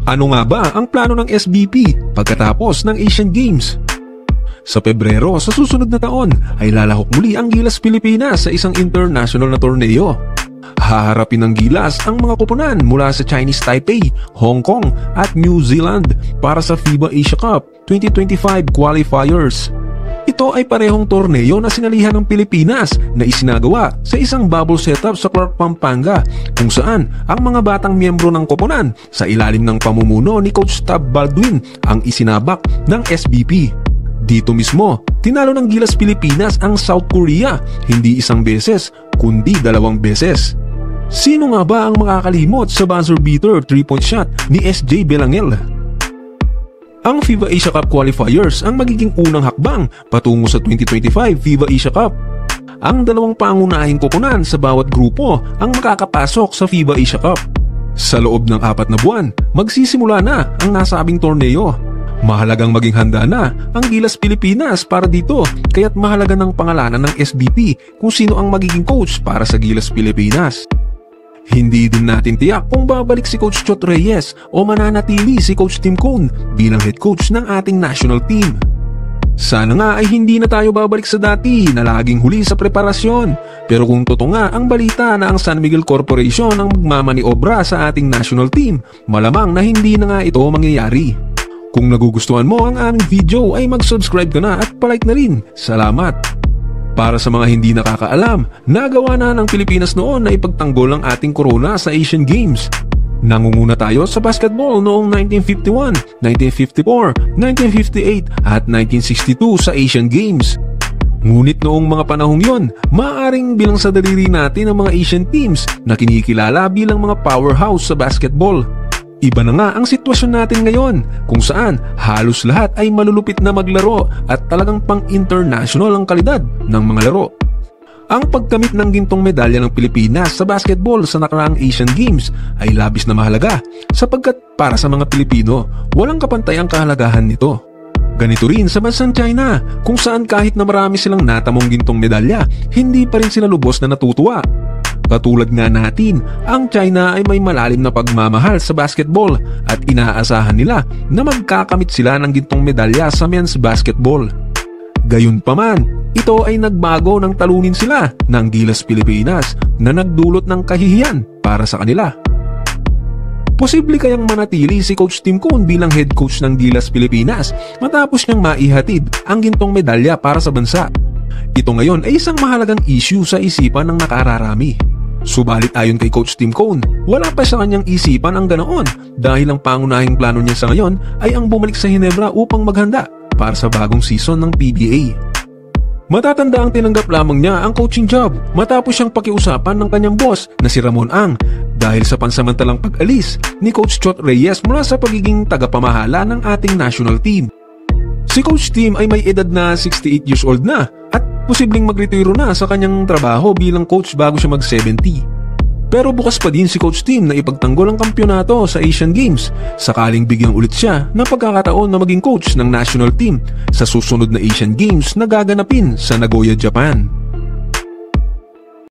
Ano nga ba ang plano ng SBP pagkatapos ng Asian Games? Sa Pebrero sa susunod na taon ay lalahok muli ang Gilas Pilipinas sa isang international na torneo. Haharapin ng Gilas ang mga koponan mula sa Chinese Taipei, Hong Kong at New Zealand para sa FIBA Asia Cup 2025 qualifiers. Ito ay parehong torneo na sinalihan ng Pilipinas na isinagawa sa isang bubble setup sa Clark, Pampanga, kung saan ang mga batang miyembro ng koponan sa ilalim ng pamumuno ni Coach Tab Baldwin ang isinabak ng SBP. Dito mismo, tinalo ng Gilas Pilipinas ang South Korea hindi isang beses kundi 2 beses. Sino nga ba ang makakalimot sa buzzer beater 3-point shot ni SJ Belangel? Ang FIBA Asia Cup qualifiers ang magiging unang hakbang patungo sa 2025 FIBA Asia Cup. Ang dalawang pangunahing koponan sa bawat grupo ang makakapasok sa FIBA Asia Cup. Sa loob ng 4 na buwan, magsisimula na ang nasabing torneo. Mahalagang maging handa na ang Gilas Pilipinas para dito, kaya't mahalaga ng pangalanan ng SBP kung sino ang magiging coach para sa Gilas Pilipinas. Hindi din natin tiyak kung babalik si Coach Chot Reyes o mananatili si Coach Tim Cone bilang head coach ng ating national team. Sana nga ay hindi na tayo babalik sa dati na laging huli sa preparasyon. Pero kung totoo nga ang balita na ang San Miguel Corporation ang magmamaniobra sa ating national team, malamang na hindi na nga ito mangyayari. Kung nagugustuhan mo ang aming video ay mag-subscribe ka na at palike na rin. Salamat! Para sa mga hindi nakakaalam, nagawa na ng Pilipinas noon na ipagtanggol ang ating corona sa Asian Games. Nangunguna tayo sa basketball noong 1951, 1954, 1958 at 1962 sa Asian Games. Ngunit noong mga panahong yon, maaaring bilang sa daliri natin ang mga Asian teams na kinikilala bilang mga powerhouse sa basketball. Iba na nga ang sitwasyon natin ngayon kung saan halos lahat ay malulupit na maglaro at talagang pang-international ang kalidad ng mga laro. Ang pagkamit ng gintong medalya ng Pilipinas sa basketball sa nakaraang Asian Games ay labis na mahalaga sapagkat para sa mga Pilipino, walang kapantay ang kahalagahan nito. Ganito rin sa bansang China kung saan kahit na marami silang natamong gintong medalya, hindi pa rin sila lubos na natutuwa. Katulad nga natin, ang China ay may malalim na pagmamahal sa basketball at inaasahan nila na magkakamit sila ng gintong medalya sa men's basketball. Gayunpaman, ito ay nagbago nang talunin sila ng Gilas Pilipinas na nagdulot ng kahihiyan para sa kanila. Posible kayang manatili si Coach Tim Cone bilang head coach ng Gilas Pilipinas matapos niyang maihatid ang gintong medalya para sa bansa. Ito ngayon ay isang mahalagang issue sa isipan ng nakararami. Subalit ayon kay Coach Tim Cone, wala pa sa kanyang isipan ang ganoon dahil ang pangunahing plano niya sa ngayon ay ang bumalik sa Ginebra upang maghanda para sa bagong season ng PBA. Matatanda ang tinanggap lamang niya ang coaching job matapos siyang pakiusapan ng kanyang boss na si Ramon Ang dahil sa pansamantalang pag-alis ni Coach Chot Reyes mula sa pagiging tagapamahala ng ating national team. Si Coach Tim ay may edad na 68 years old na at posibleng magretiro na sa kanyang trabaho bilang coach bago siya mag-70. Pero bukas pa din si Coach Tim na ipagtanggol ang kampyonato sa Asian Games sakaling bigyang ulit siya ng pagkakataon na maging coach ng national team sa susunod na Asian Games na gaganapin sa Nagoya, Japan.